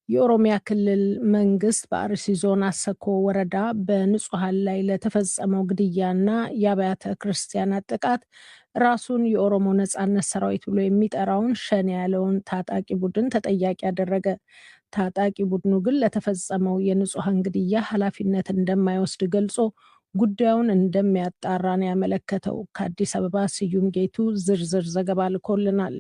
የኦሮሚያ ክልል መንግስት በአርሲ ዞን አሰኮ ወረዳ በንጹሃን ላይ ለተፈጸመው ግድያና የአብያተ ክርስቲያናት ጥቃት ራሱን የኦሮሞ ነጻነት ሰራዊት ብሎ የሚጠራውን ሸኔ ያለውን ታጣቂ ቡድን ተጠያቂ ያደረገ። ታጣቂ ቡድኑ ግን ለተፈጸመው የንጹሃን ግድያ ኃላፊነት እንደማይወስድ ገልጾ ጉዳዩን እንደሚያጣራ ነው ያመለከተው። ከአዲስ አበባ ስዩም ጌቱ ዝርዝር ዘገባ ልኮልናል።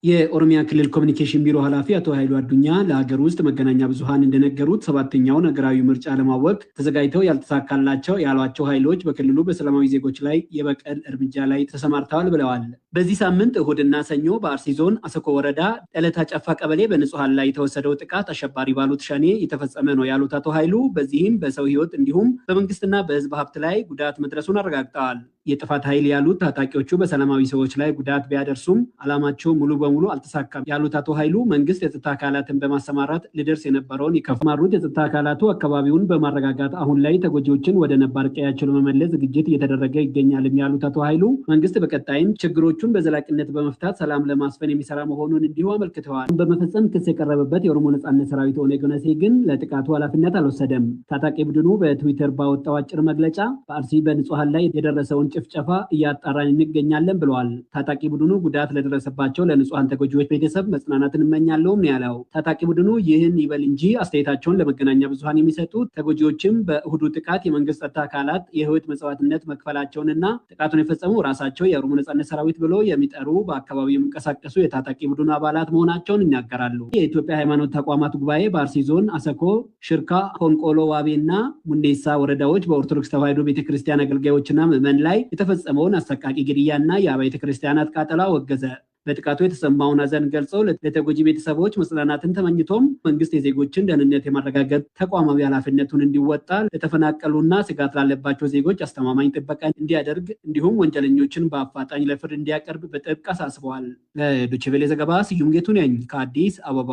የኦሮሚያ ክልል ኮሚኒኬሽን ቢሮ ኃላፊ አቶ ኃይሉ አዱኛ ለሀገር ውስጥ መገናኛ ብዙሃን እንደነገሩት ሰባተኛውን ሀገራዊ ምርጫ ለማወቅ ተዘጋጅተው ያልተሳካላቸው ያሏቸው ኃይሎች በክልሉ በሰላማዊ ዜጎች ላይ የበቀል እርምጃ ላይ ተሰማርተዋል ብለዋል። በዚህ ሳምንት እሁድና ሰኞ በአርሲ ዞን አሰኮ ወረዳ ጠለታ ጨፋ ቀበሌ በንጹሃን ላይ የተወሰደው ጥቃት አሸባሪ ባሉት ሸኔ የተፈጸመ ነው ያሉት አቶ ኃይሉ በዚህም በሰው ሕይወት እንዲሁም በመንግስትና በህዝብ ሀብት ላይ ጉዳት መድረሱን አረጋግጠዋል። የጥፋት ኃይል ያሉት ታጣቂዎቹ በሰላማዊ ሰዎች ላይ ጉዳት ቢያደርሱም ዓላማቸው ሙሉ በሙሉ አልተሳካም ያሉት አቶ ኃይሉ መንግስት የጸጥታ አካላትን በማሰማራት ሊደርስ የነበረውን ይከፍማሩት የጸጥታ አካላቱ አካባቢውን በማረጋጋት አሁን ላይ ተጎጂዎችን ወደ ነባር ቀያቸው ለመመለስ ዝግጅት እየተደረገ ይገኛል ያሉት አቶ ኃይሉ መንግስት በቀጣይም ችግሮቹን በዘላቂነት በመፍታት ሰላም ለማስፈን የሚሰራ መሆኑን እንዲሁ አመልክተዋል። በመፈጸም ክስ የቀረበበት የኦሮሞ ነጻነት ሰራዊት ኦነግ ግን ለጥቃቱ ኃላፊነት አልወሰደም። ታጣቂ ቡድኑ በትዊተር ባወጣው አጭር መግለጫ በአርሲ በንጹሃን ላይ የደረሰውን ጭፍጨፋ እያጣራን እንገኛለን ብለዋል። ታጣቂ ቡድኑ ጉዳት ለደረሰባቸው ለንጹሃን ተጎጂዎች ቤተሰብ መጽናናትን እመኛለሁ ነው ያለው። ታጣቂ ቡድኑ ይህን ይበል እንጂ አስተያየታቸውን ለመገናኛ ብዙሃን የሚሰጡት ተጎጂዎችም በእሁዱ ጥቃት የመንግስት ጸጥታ አካላት የህይወት መስዋዕትነት መክፈላቸውንና ጥቃቱን የፈጸሙ ራሳቸው የኦሮሞ ነጻነት ሰራዊት ብሎ የሚጠሩ በአካባቢው የሚንቀሳቀሱ የታጣቂ ቡድኑ አባላት መሆናቸውን ይናገራሉ። የኢትዮጵያ ሃይማኖት ተቋማት ጉባኤ በአርሲ ዞን አሰኮ፣ ሽርካ፣ ሆንቆሎ ዋቤና ሙንዴሳ ወረዳዎች በኦርቶዶክስ ተዋሕዶ ቤተክርስቲያን አገልጋዮችና ምዕመን ላይ የተፈጸመውን አሰቃቂ ግድያና የአብያተ ክርስቲያናት ቃጠሎ አወገዘ። በጥቃቱ የተሰማውን ሐዘን ገልጸው ለተጎጂ ቤተሰቦች መጽናናትን ተመኝቶም መንግስት የዜጎችን ደህንነት የማረጋገጥ ተቋማዊ ኃላፊነቱን እንዲወጣ ለተፈናቀሉና ስጋት ላለባቸው ዜጎች አስተማማኝ ጥበቃ እንዲያደርግ እንዲሁም ወንጀለኞችን በአፋጣኝ ለፍርድ እንዲያቀርብ በጥብቅ አሳስበዋል። ለዶይቼ ቬለ ዘገባ ስዩም ጌቱ ነኝ ከአዲስ አበባ።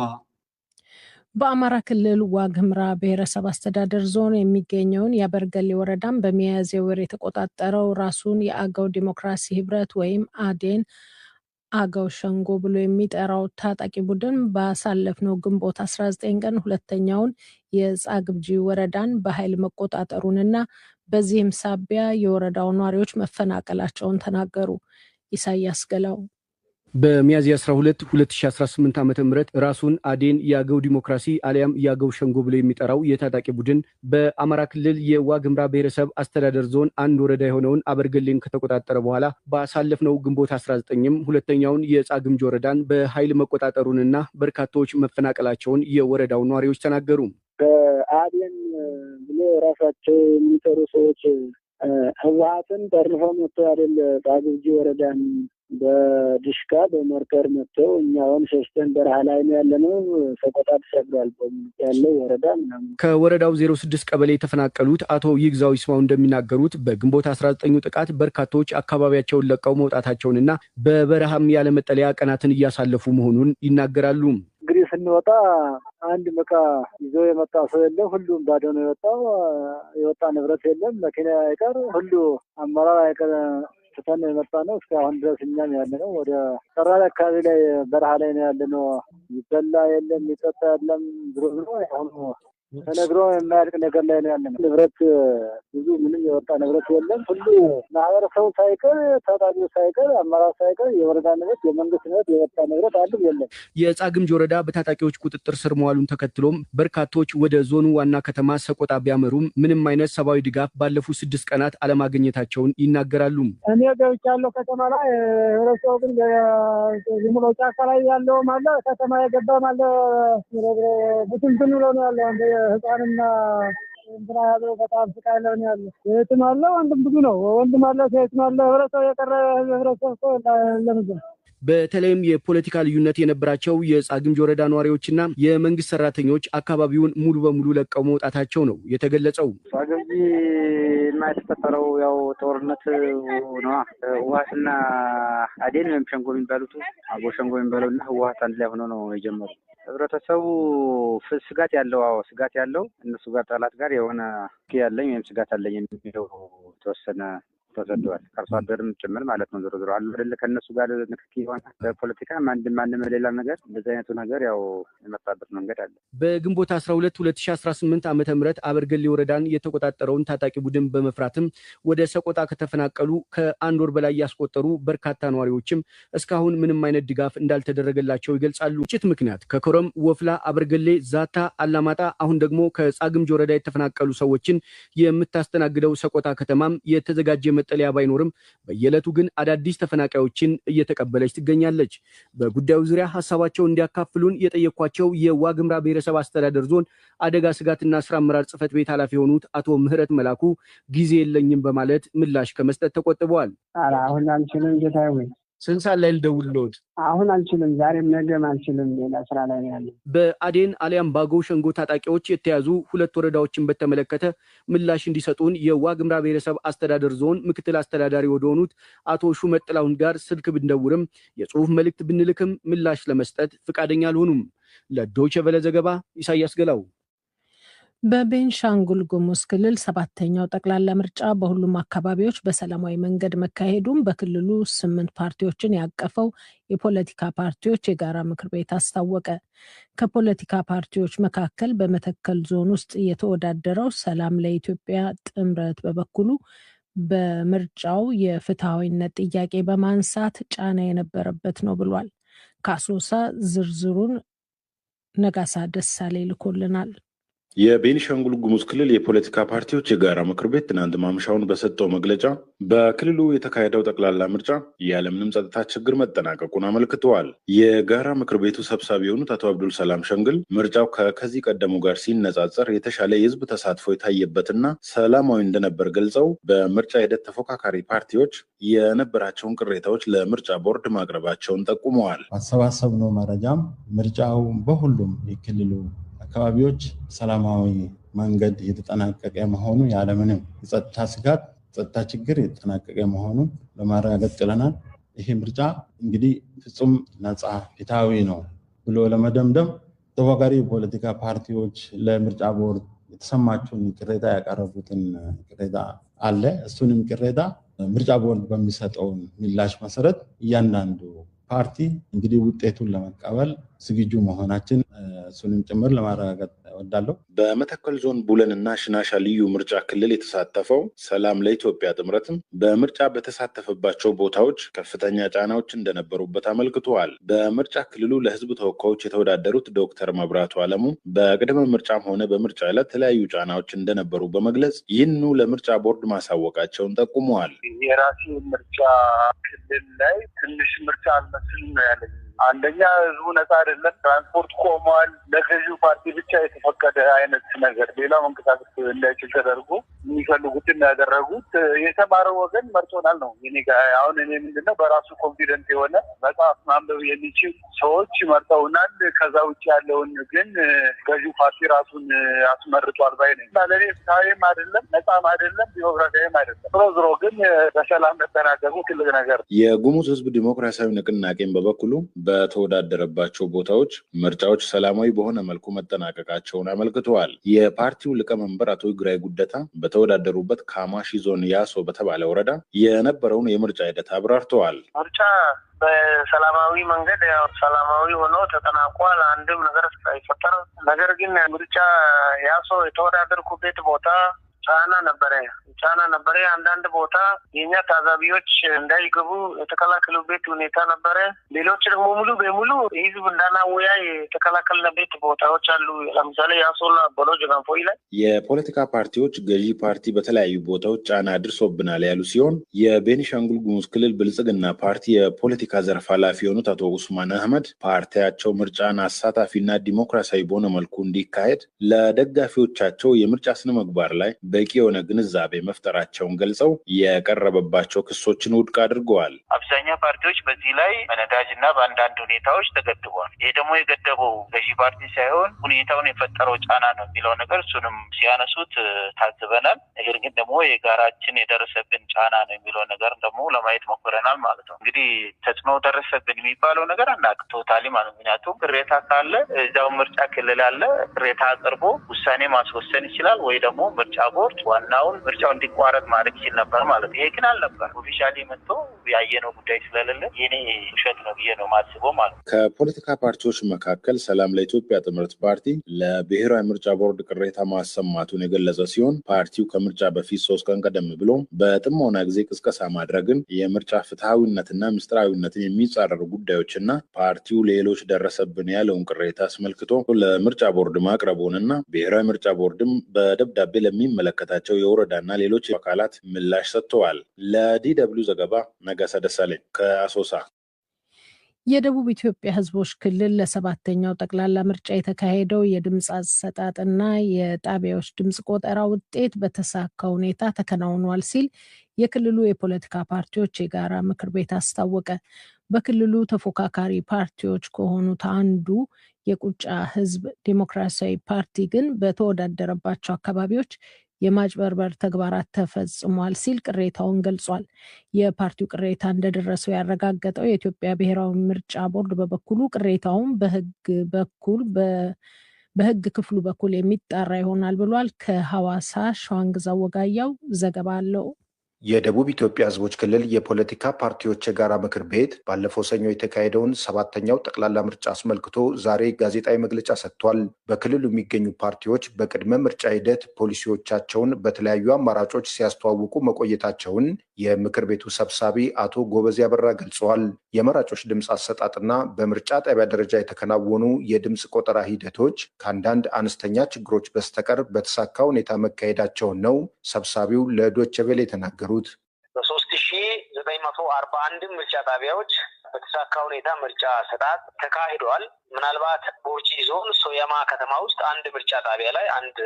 በአማራ ክልል ዋግ ኽምራ ብሔረሰብ አስተዳደር ዞን የሚገኘውን የአበርገሌ ወረዳን በሚያዝያ ወር የተቆጣጠረው ራሱን የአገው ዲሞክራሲ ህብረት ወይም አዴን አገው ሸንጎ ብሎ የሚጠራው ታጣቂ ቡድን ባሳለፍነው ግንቦት 19 ቀን ሁለተኛውን የጻግብጂ ወረዳን በኃይል መቆጣጠሩንና በዚህም ሳቢያ የወረዳው ነዋሪዎች መፈናቀላቸውን ተናገሩ። ኢሳያስ ገላው በሚያዝያ 12 2018 ዓ.ም ራሱን አዴን የአገው ዲሞክራሲ አሊያም የአገው ሸንጎ ብሎ የሚጠራው የታጣቂ ቡድን በአማራ ክልል የዋግ ኽምራ ብሔረሰብ አስተዳደር ዞን አንድ ወረዳ የሆነውን አበርገሌን ከተቆጣጠረ በኋላ ባሳለፍነው ግንቦት 19ም ሁለተኛውን የጻግምጂ ወረዳን በኃይል መቆጣጠሩንና በርካታዎች መፈናቀላቸውን የወረዳው ነዋሪዎች ተናገሩ። በአዴን ብሎ ራሳቸው የሚጠሩ ሰዎች ህወሓትን ጠርፈው መጥተው አይደል ጻግብጂ ወረዳን በድሽቃ በመርከር መጥተው እኛውን ሸሽተን በረሃ ላይ ነው ያለነው። ሰቆጣ ተሰግሯል ያለው ወረዳ ምናምን። ከወረዳው 06 ቀበሌ የተፈናቀሉት አቶ ይግዛው ይስማው እንደሚናገሩት በግንቦት 19ኙ ጥቃት በርካቶች አካባቢያቸውን ለቀው መውጣታቸውንና በበረሃም ያለ መጠለያ ቀናትን እያሳለፉ መሆኑን ይናገራሉ። እንግዲህ ስንወጣ አንድ መቃ ይዞ የመጣ ሰው የለም። ሁሉም ባዶ ነው የወጣው። የወጣ ንብረት የለም። መኪና አይቀር ሁሉ አመራር አይቀር ተተነ የመጣ ነው። እስካሁን ድረስ እኛም ያለነው ወደ ተራራ አካባቢ ላይ በረሃ ላይ ነው ያለነው። ይበላ የለም፣ ይጠጣ የለም። ድሮ አሁን ተነግሮ የማያልቅ ነገር ላይ ነው ያለነው። ንብረት ብዙ ምንም የወጣ ንብረት የለም። ሁሉ ማህበረሰቡ ሳይቀር ታጣቂው ሳይቀር አመራር ሳይቀር የወረዳ ንብረት የመንግስት ንብረት የወጣ ንብረት አንድም የለም። የጻግምጂ ወረዳ በታጣቂዎች ቁጥጥር ስር መዋሉን ተከትሎም በርካቶች ወደ ዞኑ ዋና ከተማ ሰቆጣ ቢያመሩም ምንም አይነት ሰብአዊ ድጋፍ ባለፉት 6 ቀናት አለማግኘታቸውን ይናገራሉ። እኔ ገብቻለሁ ከተማ ላይ ህብረተሰቡ ግን ዝም ብሎ ጫካ ላይ ያለውም አለ ከተማ የገባም አለ። ብትንትን ብሎ ነው ያለው። ህፃንና እንትና ያለው በጣም ስቃይ ላይ ነው ያለው። ሴትም አለ ወንድም ብዙ ነው። ወንድም አለ ሴትም አለ። ህብረተሰቡ የቀረ ህብረተሰቡ ለምንድን በተለይም የፖለቲካ ልዩነት የነበራቸው የጻግምጂ ወረዳ ነዋሪዎችና የመንግስት ሰራተኞች አካባቢውን ሙሉ በሙሉ ለቀው መውጣታቸው ነው የተገለጸው። ጻግምጂ የማይተፈጠረው ያው ጦርነት ነው። ህወሓትና አዴን ወይም ሸንጎ የሚባሉት አገው ሸንጎ የሚባለውና ህወሓት አንድ ላይ ሆኖ ነው የጀመሩ። ህብረተሰቡ ስጋት ያለው እነሱ ጋር ጠላት ጋር የሆነ ያለኝ ወይም ስጋት አለኝ የሚለው ተወሰነ ተሰደዋል። ከርሶ አደርም ጭምር ማለት ነው። ዞሮ ዞሮ አለ አይደለ ከነሱ ጋር ንክኪ ሆነ በፖለቲካ ማንም ሌላ ነገር እንደዚህ አይነቱ ነገር ያው የመጣበት መንገድ አለ። በግንቦት 12 2018 ዓመተ ምህረት አበርገሌ ወረዳን የተቆጣጠረውን ታጣቂ ቡድን በመፍራትም ወደ ሰቆጣ ከተፈናቀሉ ከአንድ ወር በላይ ያስቆጠሩ በርካታ ነዋሪዎችም እስካሁን ምንም አይነት ድጋፍ እንዳልተደረገላቸው ይገልጻሉ። ግጭት ምክንያት ከኮረም፣ ወፍላ፣ አበርገሌ፣ ዛታ፣ አላማጣ አሁን ደግሞ ከጻግምጅ ወረዳ የተፈናቀሉ ሰዎችን የምታስተናግደው ሰቆጣ ከተማም የተዘጋጀ መጠለያ ባይኖርም በየዕለቱ ግን አዳዲስ ተፈናቃዮችን እየተቀበለች ትገኛለች። በጉዳዩ ዙሪያ ሀሳባቸውን እንዲያካፍሉን የጠየኳቸው የዋግምራ ብሔረሰብ አስተዳደር ዞን አደጋ ስጋትና ስራ አመራር ጽሕፈት ቤት ኃላፊ የሆኑት አቶ ምህረት መላኩ ጊዜ የለኝም በማለት ምላሽ ከመስጠት ተቆጥበዋል። አሁን አንችልም ጌታዬ ወይ ስንት ሰዓት ላይ ልደውልልዎት? አሁን አንችልም፣ ዛሬም ነገም አንችልም፣ ሌላ ስራ ላይ ነው ያለው። በአዴን አሊያም ባገው ሸንጎ ታጣቂዎች የተያዙ 2 ወረዳዎችን በተመለከተ ምላሽ እንዲሰጡን የዋግምራ ብሔረሰብ አስተዳደር ዞን ምክትል አስተዳዳሪ ወደሆኑት አቶ ሹመት ጥላሁን ጋር ስልክ ብንደውልም የጽሁፍ መልእክት ብንልክም ምላሽ ለመስጠት ፍቃደኛ አልሆኑም። ለዶይቼ ቬለ ዘገባ ኢሳያስ ገላው። በቤንሻንጉል ጉሙዝ ክልል 7ኛው ጠቅላላ ምርጫ በሁሉም አካባቢዎች በሰላማዊ መንገድ መካሄዱን በክልሉ 8 ፓርቲዎችን ያቀፈው የፖለቲካ ፓርቲዎች የጋራ ምክር ቤት አስታወቀ። ከፖለቲካ ፓርቲዎች መካከል በመተከል ዞን ውስጥ የተወዳደረው ሰላም ለኢትዮጵያ ጥምረት በበኩሉ በምርጫው የፍትሐዊነት ጥያቄ በማንሳት ጫና የነበረበት ነው ብሏል። ከአሶሳ ዝርዝሩን ነጋሳ ደሳሌ ልኮልናል። የቤኒሻንጉል ጉሙዝ ክልል የፖለቲካ ፓርቲዎች የጋራ ምክር ቤት ትናንት ማምሻውን በሰጠው መግለጫ በክልሉ የተካሄደው ጠቅላላ ምርጫ ያለምንም ጸጥታ ችግር መጠናቀቁን አመልክተዋል። የጋራ ምክር ቤቱ ሰብሳቢ የሆኑት አቶ አብዱል ሰላም ሸንግል ምርጫው ከዚህ ቀደሙ ጋር ሲነጻጸር የተሻለ የህዝብ ተሳትፎ የታየበትና ሰላማዊ እንደነበር ገልጸው በምርጫ ሂደት ተፎካካሪ ፓርቲዎች የነበራቸውን ቅሬታዎች ለምርጫ ቦርድ ማቅረባቸውን ጠቁመዋል። አሰባሰብነው መረጃም ምርጫው በሁሉም የክልሉ አካባቢዎች ሰላማዊ መንገድ የተጠናቀቀ መሆኑ ያለምንም የጸጥታ ስጋት ጸጥታ ችግር የተጠናቀቀ መሆኑ ለማረጋገጥ ችለናል። ይሄ ምርጫ እንግዲህ ፍጹም ነፃ ፍትሃዊ ነው ብሎ ለመደምደም ተወካሪ የፖለቲካ ፓርቲዎች ለምርጫ ቦርድ የተሰማቸውን ቅሬታ ያቀረቡትን ቅሬታ አለ። እሱንም ቅሬታ ምርጫ ቦርድ በሚሰጠው ምላሽ መሰረት እያንዳንዱ ፓርቲ እንግዲህ ውጤቱን ለመቀበል ዝግጁ መሆናችን እሱንም ጭምር ለማረጋገጥ እወዳለሁ። በመተከል ዞን ቡለንና ሽናሻ ልዩ ምርጫ ክልል የተሳተፈው ሰላም ለኢትዮጵያ ጥምረትም በምርጫ በተሳተፈባቸው ቦታዎች ከፍተኛ ጫናዎች እንደነበሩበት አመልክተዋል። በምርጫ ክልሉ ለህዝብ ተወካዮች የተወዳደሩት ዶክተር መብራቱ አለሙ በቅድመ ምርጫም ሆነ በምርጫ ዕለት የተለያዩ ጫናዎች እንደነበሩ በመግለጽ ይህንኑ ለምርጫ ቦርድ ማሳወቃቸውን ጠቁመዋል። የራሴ ምርጫ ክልል ላይ ትንሽ ምርጫ አልመስል ነው ያለኝ። አንደኛ ህዝቡ ነፃ አይደለም፣ ትራንስፖርት ቆሟል። ለገዢው ፓርቲ ብቻ የተፈቀደ አይነት ነገር ሌላው መንቀሳቀስ እንዳይችል ተደርጎ የሚፈልጉትን ያደረጉት የተማረው ወገን መርጦናል ነው። እኔ ምንድነው በራሱ ኮንፊደንት የሆነ መጽሐፍ ማንበብ የሚችል ሰዎች መርጠውናል። ከዛ ውጭ ያለውን ግን ገዢው ፓርቲ ራሱን አስመርጧል ባይ ነኝ። ለእኔ ፍትሃዊም አይደለም፣ ነፃም አይደለም፣ ዲሞክራሲያዊም አይደለም። ዞሮ ግን በሰላም መጠናቀቁ ትልቅ ነገር። የጉሙዝ ህዝብ ዲሞክራሲያዊ ንቅናቄን በበኩሉ በተወዳደረባቸው ቦታዎች ምርጫዎች ሰላማዊ በሆነ መልኩ መጠናቀቃቸውን አመልክተዋል። የፓርቲው ሊቀመንበር አቶ ይግራይ ጉደታ በተወዳደሩበት ካማሺ ዞን ያሶ በተባለ ወረዳ የነበረውን የምርጫ ሂደት አብራርተዋል። ምርጫ በሰላማዊ መንገድ ሰላማዊ ሆኖ ተጠናቋል። አንድም ነገር ሳይፈጠር። ነገር ግን ምርጫ ያሶ የተወዳደርኩበት ቦታ ጫና ነበረ። አንዳንድ ቦታ የኛ ታዛቢዎች እንዳይገቡ የተከላከሉበት ሁኔታ ነበረ። ሌሎች ደግሞ ሙሉ በሙሉ ህዝብ እንዳናወያይ የተከላከልንበት ቦታዎች አሉ። ለምሳሌ ያሶላ ቦሎጅ ጋንፎይ ላይ የፖለቲካ ፓርቲዎች ገዢ ፓርቲ በተለያዩ ቦታዎች ጫና አድርሶብናል ያሉ ሲሆን የቤኒሻንጉል ጉሙዝ ክልል ብልጽግና ፓርቲ የፖለቲካ ዘርፍ ኃላፊ የሆኑት አቶ ኡስማን አህመድ ፓርቲያቸው ምርጫን አሳታፊና ዲሞክራሲያዊ በሆነ መልኩ እንዲካሄድ ለደጋፊዎቻቸው የምርጫ ስነ ምግባር ላይ በቂ የሆነ ግንዛቤ መፍጠራቸውን ገልጸው የቀረበባቸው ክሶችን ውድቅ አድርገዋል። አብዛኛው ፓርቲዎች በዚህ ላይ በነዳጅ እና በአንዳንድ ሁኔታዎች ተገድበዋል። ይሄ ደግሞ የገደበው ገዢ ፓርቲ ሳይሆን ሁኔታውን የፈጠረው ጫና ነው የሚለው ነገር እሱንም ሲያነሱት ታዝበናል። ነገር ግን ደግሞ የጋራችን የደረሰብን ጫና ነው የሚለው ነገር ደግሞ ለማየት ሞክረናል ማለት ነው። እንግዲህ ተጽዕኖ ደረሰብን የሚባለው ነገር አናውቅ ቶታሊ ማለት ምክንያቱም ቅሬታ ካለ እዛው ምርጫ ክልል አለ ቅሬታ አቅርቦ ውሳኔ ማስወሰን ይችላል ወይ ደግሞ ምርጫ ቦርድ ቦርድ ዋናውን ምርጫው እንዲቋረጥ ማድረግ ይችል ነበር ማለት ነው። ይሄ ግን አልነበር። ኦፊሻሊ መጥቶ ያየነው ጉዳይ ስለሌለ የኔ ውሸት ነው ብዬ ነው ማስበው ማለት ነው። ከፖለቲካ ፓርቲዎች መካከል ሰላም ለኢትዮጵያ ጥምረት ፓርቲ ለብሔራዊ ምርጫ ቦርድ ቅሬታ ማሰማቱን የገለጸ ሲሆን ፓርቲው ከምርጫ በፊት 3 ቀን ቀደም ብሎ በጥሞና ጊዜ ቅስቀሳ ማድረግን የምርጫ ፍትሐዊነትና ምስጢራዊነትን የሚጻረሩ ጉዳዮችና ፓርቲው ሌሎች ደረሰብን ያለውን ቅሬታ አስመልክቶ ለምርጫ ቦርድ ማቅረቡንና ብሔራዊ ምርጫ ቦርድም በደብዳቤ ለሚመለከታቸው የወረዳና ሌሎች አካላት ምላሽ ሰጥተዋል። ለዲደብሊው ዘገባ ነጋሳ ደሳለኝ ከአሶሳ። የደቡብ ኢትዮጵያ ሕዝቦች ክልል ለ7ኛው ጠቅላላ ምርጫ የተካሄደው የድምፅ አሰጣጥና የጣቢያዎች ድምፅ ቆጠራ ውጤት በተሳካ ሁኔታ ተከናውኗል ሲል የክልሉ የፖለቲካ ፓርቲዎች የጋራ ምክር ቤት አስታወቀ። በክልሉ ተፎካካሪ ፓርቲዎች ከሆኑት አንዱ የቁጫ ሕዝብ ዲሞክራሲያዊ ፓርቲ ግን በተወዳደረባቸው አካባቢዎች የማጭበርበር ተግባራት ተፈጽሟል ሲል ቅሬታውን ገልጿል። የፓርቲው ቅሬታ እንደደረሰው ያረጋገጠው የኢትዮጵያ ብሔራዊ ምርጫ ቦርድ በበኩሉ ቅሬታውን በሕግ ክፍሉ በኩል የሚጣራ ይሆናል ብሏል። ከሐዋሳ ሸዋንግዛው ወጋያው ዘገባ አለው። የደቡብ ኢትዮጵያ ሕዝቦች ክልል የፖለቲካ ፓርቲዎች የጋራ ምክር ቤት ባለፈው ሰኞ የተካሄደውን 7ኛው ጠቅላላ ምርጫ አስመልክቶ ዛሬ ጋዜጣዊ መግለጫ ሰጥቷል። በክልሉ የሚገኙ ፓርቲዎች በቅድመ ምርጫ ሂደት ፖሊሲዎቻቸውን በተለያዩ አማራጮች ሲያስተዋውቁ መቆየታቸውን የምክር ቤቱ ሰብሳቢ አቶ ጎበዜ አበራ ገልጸዋል። የመራጮች ድምፅ አሰጣጥና በምርጫ ጣቢያ ደረጃ የተከናወኑ የድምፅ ቆጠራ ሂደቶች ከአንዳንድ አነስተኛ ችግሮች በስተቀር በተሳካ ሁኔታ መካሄዳቸውን ነው ሰብሳቢው ለዶይቼ ቬለ የተናገሩት። በ3941 ምርጫ ጣቢያዎች በተሳካ ሁኔታ ምርጫ አሰጣጥ ተካሂዷል። ምናልባት ቦርጂ ዞን ሶያማ ከተማ ውስጥ አንድ ምርጫ ጣቢያ ላይ አንድ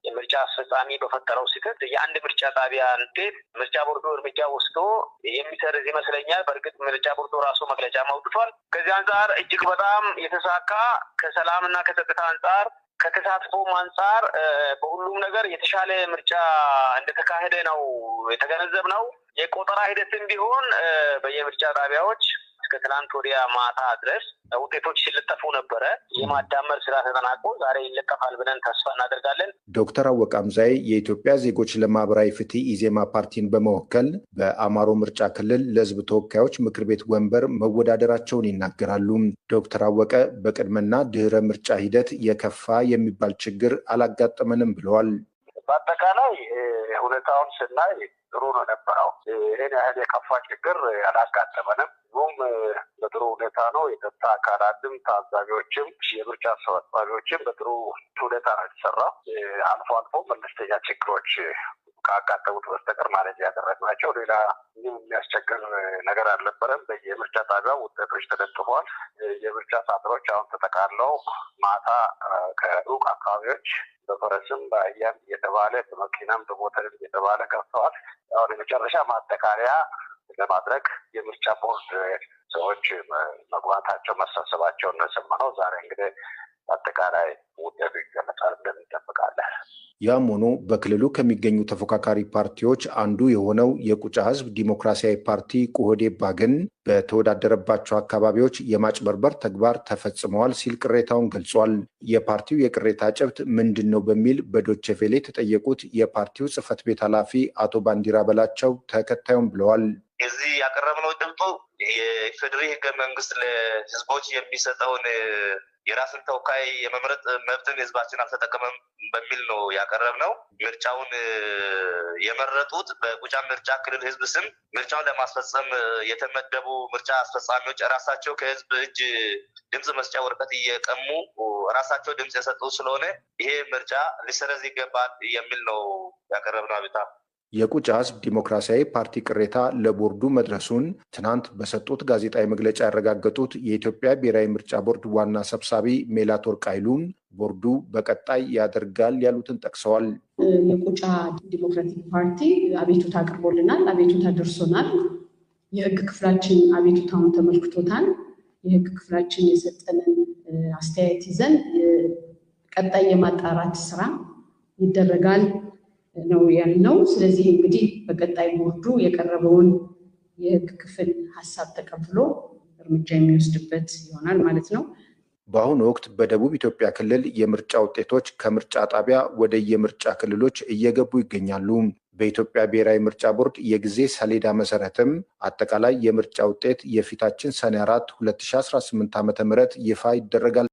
የምርጫ አስፈጻሚ በፈጠረው ስህተት የአንድ ምርጫ ጣቢያ ውጤት ምርጫ ቦርዱ እርምጃ ወስዶ የሚሰርዝ ይመስለኛል። በእርግጥ ምርጫ ቦርዱ ራሱ መግለጫ አውጥቷል። ከዚህ አንጻር እጅግ በጣም የተሳካ ከሰላምና ከጸጥታ አንጻር ከተሳትፎም አንጻር በሁሉም ነገር የተሻለ ምርጫ እንደተካሄደ ነው የተገነዘብነው። የቆጠራ ሂደትም ቢሆን በየምርጫ ጣቢያዎች እስከ ትናንት ወዲያ ማታ ድረስ ውጤቶች ሲለጠፉ ነበረ። የማዳመር ስራ ተጠናቆ ዛሬ ይለጠፋል ብለን ተስፋ እናደርጋለን። ዶክተር አወቀ አምዛዬ የኢትዮጵያ ዜጎች ለማህበራዊ ፍትህ ኢዜማ ፓርቲን በመወከል በአማሮ ምርጫ ክልል ለሕዝብ ተወካዮች ምክር ቤት ወንበር መወዳደራቸውን ይናገራሉ። ዶክተር አወቀ በቅድመና ድህረ ምርጫ ሂደት የከፋ የሚባል ችግር አላጋጠመንም ብለዋል። በአጠቃላይ ሁኔታውን ስናይ ጥሩ ነው ነበረው። ይህን ያህል የከፋ ችግር አላጋጠመንም። ሁሉም በጥሩ ሁኔታ ነው። የጸጥታ አካላትም ታዛቢዎችም የምርጫ አስፈጻሚዎችም በጥሩ ሁኔታ ነው የተሰራው። አልፎ አልፎ መለስተኛ ችግሮች ካጋጠሙት በስተቀር ማለት ያደረግናቸው ሌላ የሚያስቸግር ነገር አልነበረም። በየምርጫ ጣቢያው ውጤቶች ተለጥፏል። የምርጫ ሳጥኖች አሁን ተጠቃለው ማታ ከሩቅ አካባቢዎች በፈረስም በአህያም እየተባለ በመኪናም በሞተርም እየተባለ ገብተዋል። አሁን የመጨረሻ ማጠቃለያ ለማድረግ የምርጫ ቦርድ ሰዎች መግባታቸው መሰብሰባቸውን ነው የሰማነው። ዛሬ እንግዲህ አጠቃላይ ውጤቱ ይገለጻል ብለን እንጠብቃለን። ያም ሆኖ በክልሉ ከሚገኙ ተፎካካሪ ፓርቲዎች አንዱ የሆነው የቁጫ ሕዝብ ዲሞክራሲያዊ ፓርቲ ቁሆዴባ ግን በተወዳደረባቸው አካባቢዎች የማጭበርበር ተግባር ተፈጽመዋል ሲል ቅሬታውን ገልጿል። የፓርቲው የቅሬታ ጭብጥ ምንድን ነው በሚል በዶይቼ ቬለ የተጠየቁት የፓርቲው ጽሕፈት ቤት ኃላፊ አቶ ባንዲራ በላቸው ተከታዩም ብለዋል። እዚህ ያቀረብነው ጭብጡ የፌዴሪ ሕገ መንግስት ለሕዝቦች የሚሰጠውን የራስን ተወካይ የመምረጥ መብትን ሕዝባችን አልተጠቀመም በሚል ነው ያቀረብነው። ምርጫውን የመረጡት በቁጫ ምርጫ ክልል ሕዝብ ስም ምርጫውን ለማስፈጸም የተመደቡ ምርጫ አስፈጻሚዎች ራሳቸው ከሕዝብ እጅ ድምፅ መስጫ ወረቀት እየቀሙ ራሳቸው ድምፅ የሰጡ ስለሆነ ይሄ ምርጫ ሊሰረዝ ይገባል የሚል ነው ያቀረብነው አቤቱታ። የቁጫ ሕዝብ ዲሞክራሲያዊ ፓርቲ ቅሬታ ለቦርዱ መድረሱን ትናንት በሰጡት ጋዜጣዊ መግለጫ ያረጋገጡት የኢትዮጵያ ብሔራዊ ምርጫ ቦርድ ዋና ሰብሳቢ ሜላትወርቅ ኃይሉን ቦርዱ በቀጣይ ያደርጋል ያሉትን ጠቅሰዋል። የቁጫ ዲሞክራቲክ ፓርቲ አቤቱታ አቅርቦልናል። አቤቱታ ደርሶናል። የሕግ ክፍላችን አቤቱታውን ተመልክቶታል። የሕግ ክፍላችን የሰጠንን አስተያየት ይዘን ቀጣይ የማጣራት ስራ ይደረጋል ነው ያልነው። ስለዚህ እንግዲህ በቀጣይ ቦርዱ የቀረበውን የሕግ ክፍል ሀሳብ ተቀብሎ እርምጃ የሚወስድበት ይሆናል ማለት ነው። በአሁኑ ወቅት በደቡብ ኢትዮጵያ ክልል የምርጫ ውጤቶች ከምርጫ ጣቢያ ወደ የምርጫ ክልሎች እየገቡ ይገኛሉ። በኢትዮጵያ ብሔራዊ ምርጫ ቦርድ የጊዜ ሰሌዳ መሰረትም አጠቃላይ የምርጫ ውጤት የፊታችን ሰኔ 4 2018 ዓ.ም ይፋ ይደረጋል።